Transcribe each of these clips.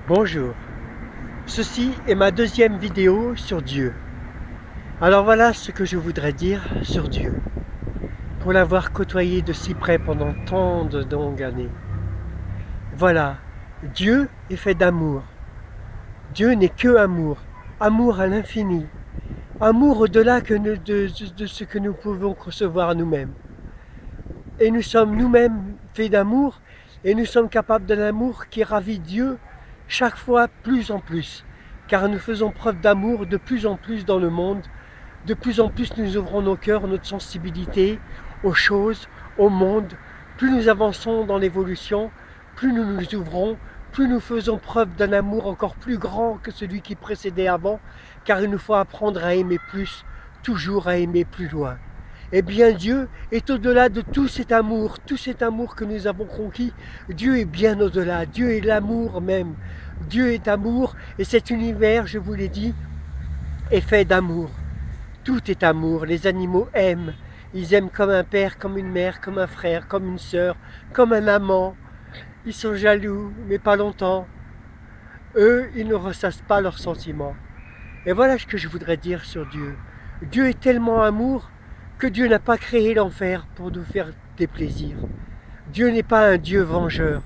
Bonjour, ceci est ma deuxième vidéo sur Dieu. Alors voilà ce que je voudrais dire sur Dieu, pour l'avoir côtoyé de si près pendant tant de longues années. Voilà, Dieu est fait d'amour. Dieu n'est que amour, amour à l'infini, amour au-delà de ce que nous pouvons concevoir nous-mêmes. Et nous sommes nous-mêmes faits d'amour, et nous sommes capables d'un amour qui ravit Dieu chaque fois plus en plus, car nous faisons preuve d'amour de plus en plus dans le monde, de plus en plus nous ouvrons nos cœurs, notre sensibilité aux choses, au monde, plus nous avançons dans l'évolution, plus nous nous ouvrons, plus nous faisons preuve d'un amour encore plus grand que celui qui précédait avant, car il nous faut apprendre à aimer plus, toujours à aimer plus loin. Eh bien Dieu est au-delà de tout cet amour que nous avons conquis. Dieu est bien au-delà, Dieu est l'amour même. Dieu est amour et cet univers, je vous l'ai dit, est fait d'amour. Tout est amour, les animaux aiment. Ils aiment comme un père, comme une mère, comme un frère, comme une sœur, comme un amant. Ils sont jaloux, mais pas longtemps. Eux, ils ne ressassent pas leurs sentiments. Et voilà ce que je voudrais dire sur Dieu. Dieu est tellement amour que Dieu n'a pas créé l'enfer pour nous faire des plaisirs. Dieu n'est pas un Dieu vengeur.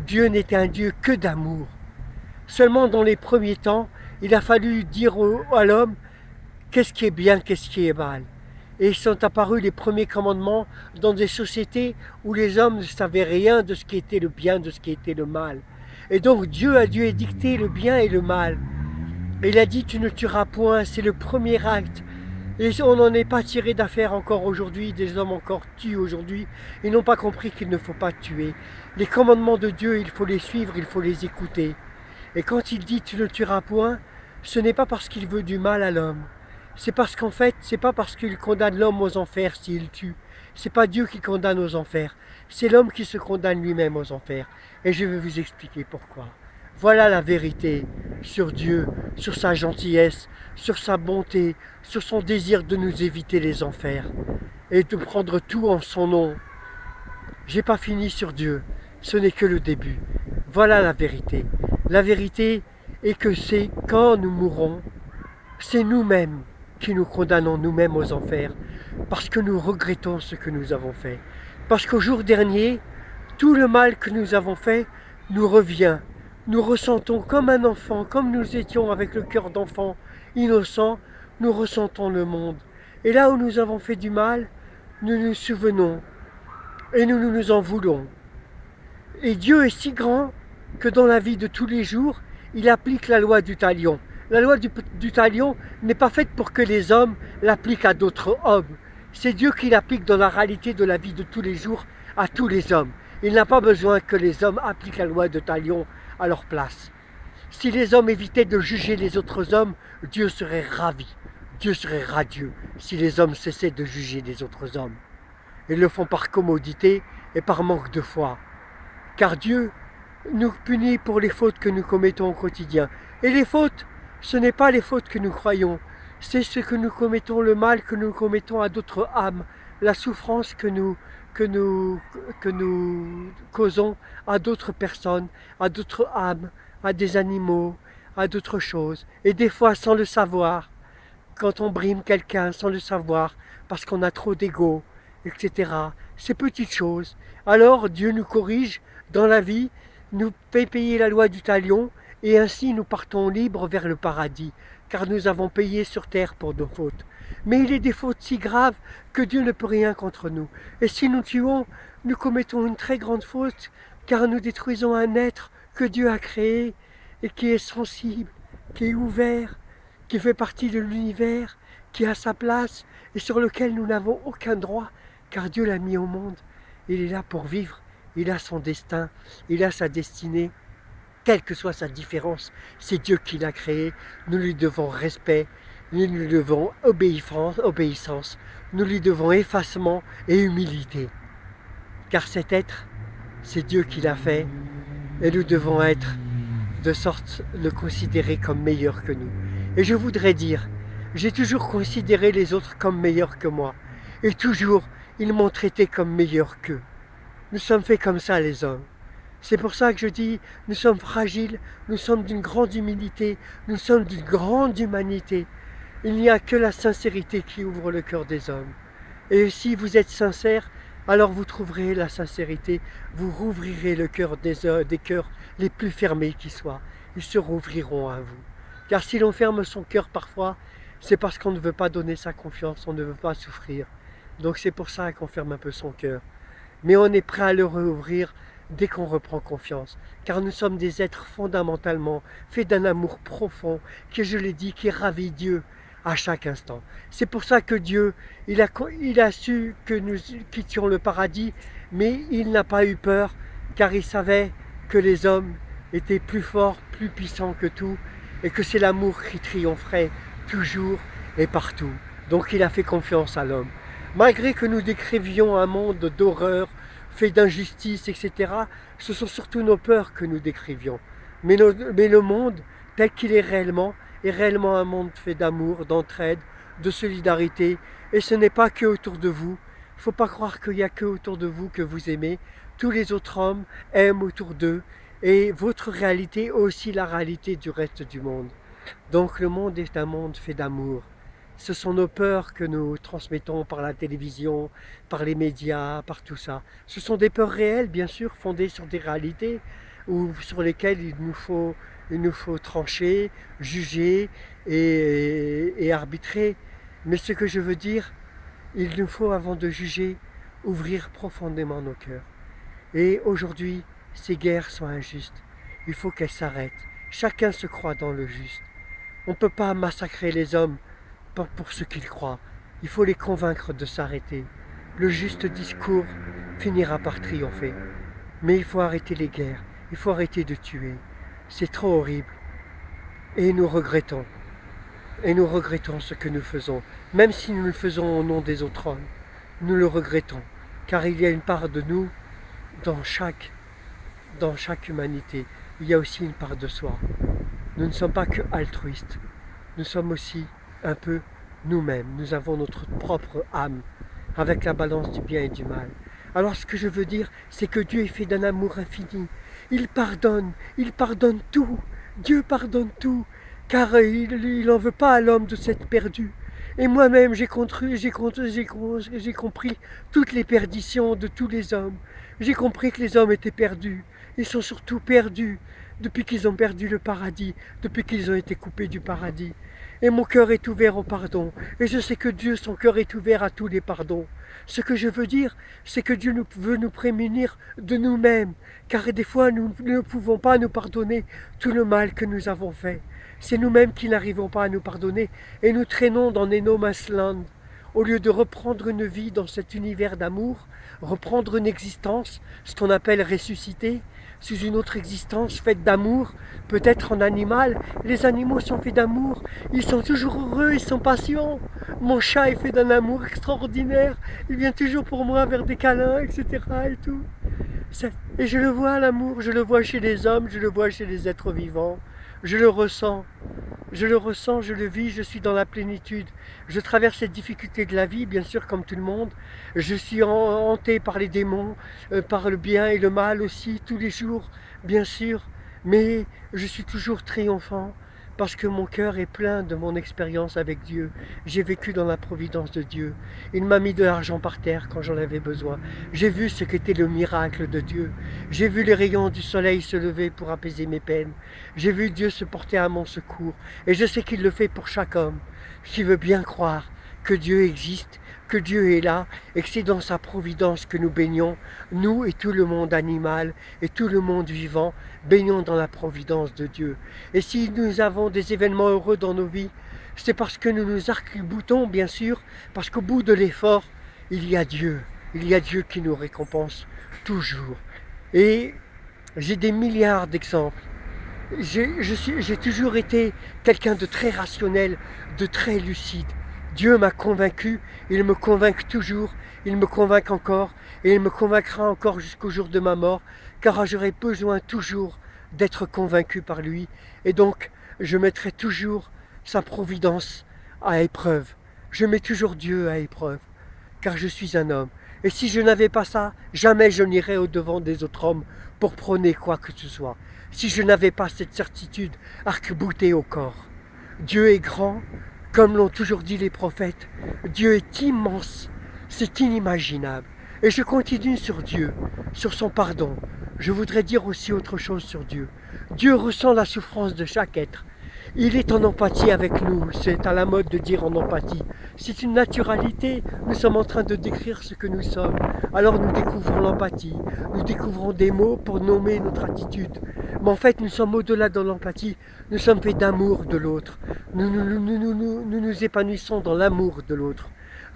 Dieu n'est un Dieu que d'amour. Seulement dans les premiers temps, il a fallu dire à l'homme qu'est-ce qui est bien, qu'est-ce qui est mal. Et ils sont apparus les premiers commandements dans des sociétés où les hommes ne savaient rien de ce qui était le bien, de ce qui était le mal. Et donc Dieu a dû édicter le bien et le mal. Et il a dit tu ne tueras point, c'est le premier acte. Et on n'en est pas tiré d'affaire encore aujourd'hui, des hommes encore tuent aujourd'hui. Ils n'ont pas compris qu'il ne faut pas tuer. Les commandements de Dieu, il faut les suivre, il faut les écouter. Et quand il dit tu ne tueras point, ce n'est pas parce qu'il veut du mal à l'homme. C'est parce qu'en fait, c'est pas parce qu'il condamne l'homme aux enfers s'il tue. C'est pas Dieu qui condamne aux enfers. C'est l'homme qui se condamne lui-même aux enfers. Et je vais vous expliquer pourquoi. Voilà la vérité sur Dieu, sur sa gentillesse, sur sa bonté, sur son désir de nous éviter les enfers et de prendre tout en son nom. J'ai pas fini sur Dieu, ce n'est que le début. Voilà la vérité. La vérité est que c'est quand nous mourrons, c'est nous-mêmes qui nous condamnons nous-mêmes aux enfers parce que nous regrettons ce que nous avons fait. Parce qu'au jour dernier, tout le mal que nous avons fait nous revient. Nous ressentons comme un enfant, comme nous étions avec le cœur d'enfant, innocent, nous ressentons le monde. Et là où nous avons fait du mal, nous nous souvenons et nous nous en voulons. Et Dieu est si grand que dans la vie de tous les jours, il applique la loi du talion. La loi du talion n'est pas faite pour que les hommes l'appliquent à d'autres hommes. C'est Dieu qui l'applique dans la réalité de la vie de tous les jours à tous les hommes. Il n'a pas besoin que les hommes appliquent la loi de talion à leur place. Si les hommes évitaient de juger les autres hommes, Dieu serait ravi. Dieu serait radieux si les hommes cessaient de juger les autres hommes. Ils le font par commodité et par manque de foi. Car Dieu nous punit pour les fautes que nous commettons au quotidien. Et les fautes, ce n'est pas les fautes que nous croyons, c'est ce que nous commettons, le mal que nous commettons à d'autres âmes, la souffrance que nous causons à d'autres personnes, à d'autres âmes, à des animaux, à d'autres choses. Et des fois sans le savoir, quand on brime quelqu'un sans le savoir, parce qu'on a trop d'ego, etc. Ces petites choses. Alors Dieu nous corrige dans la vie, nous fait payer la loi du talion, et ainsi nous partons libres vers le paradis, car nous avons payé sur terre pour nos fautes. Mais il est des fautes si graves que Dieu ne peut rien contre nous. Et si nous tuons, nous commettons une très grande faute, car nous détruisons un être que Dieu a créé, et qui est sensible, qui est ouvert, qui fait partie de l'univers, qui a sa place, et sur lequel nous n'avons aucun droit, car Dieu l'a mis au monde. Il est là pour vivre, il a son destin, il a sa destinée. Quelle que soit sa différence, c'est Dieu qui l'a créé, nous lui devons respect, nous lui devons obéissance, nous lui devons effacement et humilité. Car cet être, c'est Dieu qui l'a fait, et nous devons être de sorte le considérer comme meilleur que nous. Et je voudrais dire, j'ai toujours considéré les autres comme meilleurs que moi, et toujours ils m'ont traité comme meilleur qu'eux. Nous sommes faits comme ça les hommes. C'est pour ça que je dis, nous sommes fragiles, nous sommes d'une grande humilité, nous sommes d'une grande humanité. Il n'y a que la sincérité qui ouvre le cœur des hommes. Et si vous êtes sincère, alors vous trouverez la sincérité, vous rouvrirez le cœur des cœurs les plus fermés qui soient. Ils se rouvriront à vous. Car si l'on ferme son cœur parfois, c'est parce qu'on ne veut pas donner sa confiance, on ne veut pas souffrir. Donc c'est pour ça qu'on ferme un peu son cœur. Mais on est prêt à le rouvrir dès qu'on reprend confiance. Car nous sommes des êtres fondamentalement faits d'un amour profond, qui, je l'ai dit, qui ravit Dieu à chaque instant. C'est pour ça que Dieu, il a su que nous quittions le paradis, mais il n'a pas eu peur, car il savait que les hommes étaient plus forts, plus puissants que tout, et que c'est l'amour qui triompherait toujours et partout. Donc il a fait confiance à l'homme. Malgré que nous décrivions un monde d'horreur, fait d'injustice, etc., ce sont surtout nos peurs que nous décrivions. Mais le monde, tel qu'il est réellement un monde fait d'amour, d'entraide, de solidarité. Et ce n'est pas que autour de vous. Il ne faut pas croire qu'il n'y a que autour de vous que vous aimez. Tous les autres hommes aiment autour d'eux. Et votre réalité est aussi la réalité du reste du monde. Donc le monde est un monde fait d'amour. Ce sont nos peurs que nous transmettons par la télévision, par les médias, par tout ça. Ce sont des peurs réelles, bien sûr, fondées sur des réalités, ou sur lesquelles il nous faut trancher, juger et arbitrer. Mais ce que je veux dire, il nous faut, avant de juger, ouvrir profondément nos cœurs. Et aujourd'hui, ces guerres sont injustes. Il faut qu'elles s'arrêtent. Chacun se croit dans le juste. On ne peut pas massacrer les hommes pour ce qu'ils croient. Il faut les convaincre de s'arrêter. Le juste discours finira par triompher. Mais il faut arrêter les guerres. Il faut arrêter de tuer. C'est trop horrible. Et nous regrettons. Et nous regrettons ce que nous faisons. Même si nous le faisons au nom des autres hommes. Nous le regrettons. Car il y a une part de nous dans chaque humanité. Il y a aussi une part de soi. Nous ne sommes pas que altruistes. Nous sommes aussi un peu nous-mêmes. Nous avons notre propre âme avec la balance du bien et du mal. Alors ce que je veux dire, c'est que Dieu est fait d'un amour infini. Il pardonne tout. Dieu pardonne tout, car il n'en veut pas à l'homme de s'être perdu. Et moi-même, j'ai compris toutes les perditions de tous les hommes. J'ai compris que les hommes étaient perdus. Ils sont surtout perdus depuis qu'ils ont perdu le paradis, depuis qu'ils ont été coupés du paradis. Et mon cœur est ouvert au pardon. Et je sais que Dieu, son cœur est ouvert à tous les pardons. Ce que je veux dire, c'est que Dieu veut nous prémunir de nous-mêmes. Car des fois, nous ne pouvons pas nous pardonner tout le mal que nous avons fait. C'est nous-mêmes qui n'arrivons pas à nous pardonner. Et nous traînons dans des no man's land. Au lieu de reprendre une vie dans cet univers d'amour, reprendre une existence, ce qu'on appelle ressusciter, sous une autre existence faite d'amour, peut-être en animal. Les animaux sont faits d'amour, ils sont toujours heureux, ils sont patients. Mon chat est fait d'un amour extraordinaire, il vient toujours pour moi vers des câlins, etc. et tout. Et je le vois l'amour, je le vois chez les hommes, je le vois chez les êtres vivants, je le ressens. Je le ressens, je le vis, je suis dans la plénitude. Je traverse les difficultés de la vie, bien sûr, comme tout le monde. Je suis hanté par les démons, par le bien et le mal aussi, tous les jours, bien sûr. Mais je suis toujours triomphant, parce que mon cœur est plein de mon expérience avec Dieu. J'ai vécu dans la providence de Dieu. Il m'a mis de l'argent par terre quand j'en avais besoin. J'ai vu ce qu'était le miracle de Dieu. J'ai vu les rayons du soleil se lever pour apaiser mes peines. J'ai vu Dieu se porter à mon secours. Et je sais qu'il le fait pour chaque homme qui veut bien croire que Dieu existe, que Dieu est là, et que c'est dans sa providence que nous baignons, nous et tout le monde animal, et tout le monde vivant, baignons dans la providence de Dieu. Et si nous avons des événements heureux dans nos vies, c'est parce que nous nous arc-boutons, bien sûr, parce qu'au bout de l'effort, il y a Dieu qui nous récompense toujours. Et j'ai des milliards d'exemples. J'ai toujours été quelqu'un de très rationnel, de très lucide. Dieu m'a convaincu, il me convainc toujours, il me convainc encore, et il me convaincra encore jusqu'au jour de ma mort, car j'aurai besoin toujours d'être convaincu par lui, et donc je mettrai toujours sa providence à épreuve. Je mets toujours Dieu à épreuve, car je suis un homme. Et si je n'avais pas ça, jamais je n'irais au-devant des autres hommes pour prôner quoi que ce soit. Si je n'avais pas cette certitude arc-boutée au corps. Dieu est grand, comme l'ont toujours dit les prophètes. Dieu est immense, c'est inimaginable. Et je continue sur Dieu, sur son pardon. Je voudrais dire aussi autre chose sur Dieu. Dieu ressent la souffrance de chaque être. Il est en empathie avec nous, c'est à la mode de dire en empathie. C'est une naturalité, nous sommes en train de décrire ce que nous sommes. Alors nous découvrons l'empathie, nous découvrons des mots pour nommer notre attitude. Mais en fait, nous sommes au-delà de l'empathie, nous sommes faits d'amour de l'autre. Nous épanouissons dans l'amour de l'autre.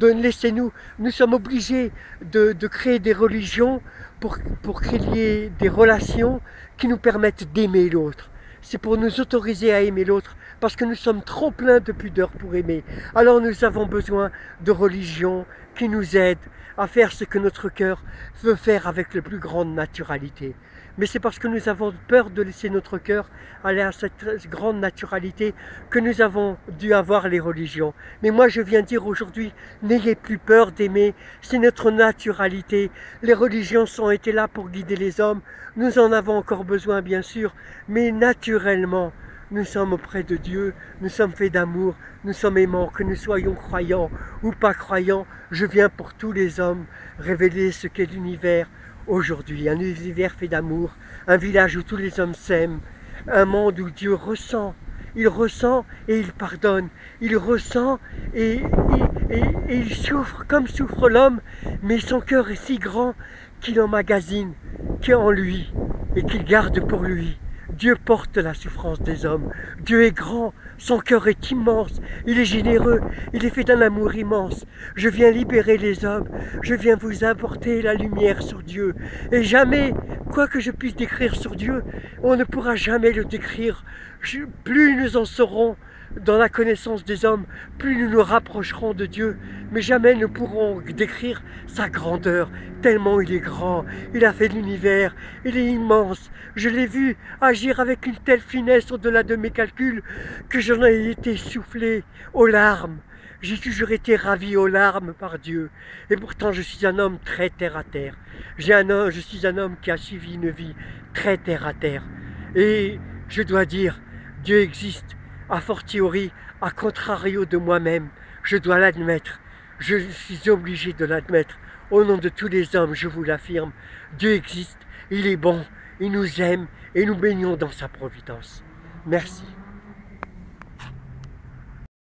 Laissez-nous, nous sommes obligés de créer des religions pour créer des relations qui nous permettent d'aimer l'autre. C'est pour nous autoriser à aimer l'autre, parce que nous sommes trop pleins de pudeur pour aimer. Alors nous avons besoin de religions qui nous aident à faire ce que notre cœur veut faire avec la plus grande naturalité. Mais c'est parce que nous avons peur de laisser notre cœur aller à cette grande naturalité que nous avons dû avoir les religions. Mais moi je viens dire aujourd'hui, n'ayez plus peur d'aimer, c'est notre naturalité. Les religions ont été là pour guider les hommes, nous en avons encore besoin bien sûr, mais naturellement, nous sommes auprès de Dieu, nous sommes faits d'amour, nous sommes aimants, que nous soyons croyants ou pas croyants, je viens pour tous les hommes révéler ce qu'est l'univers aujourd'hui, un univers fait d'amour, un village où tous les hommes s'aiment, un monde où Dieu ressent, il ressent et il pardonne, il ressent et il souffre comme souffre l'homme, mais son cœur est si grand qu'il emmagasine, qu'il est en lui et qu'il garde pour lui. Dieu porte la souffrance des hommes. Dieu est grand, son cœur est immense, il est généreux, il est fait d'un amour immense. Je viens libérer les hommes, je viens vous apporter la lumière sur Dieu. Et jamais, quoi que je puisse décrire sur Dieu, on ne pourra jamais le décrire. Plus nous en saurons dans la connaissance des hommes, plus nous nous rapprocherons de Dieu, mais jamais nous pourrons décrire sa grandeur, tellement il est grand, il a fait l'univers, il est immense. Je l'ai vu agir avec une telle finesse au-delà de mes calculs que j'en ai été soufflé aux larmes. J'ai toujours été ravi aux larmes par Dieu, et pourtant je suis un homme très terre à terre. Je suis un homme qui a suivi une vie très terre à terre, et je dois dire, Dieu existe. A fortiori, à contrario de moi-même, je dois l'admettre, je suis obligé de l'admettre. Au nom de tous les hommes, je vous l'affirme, Dieu existe, il est bon, il nous aime et nous baignons dans sa providence. Merci.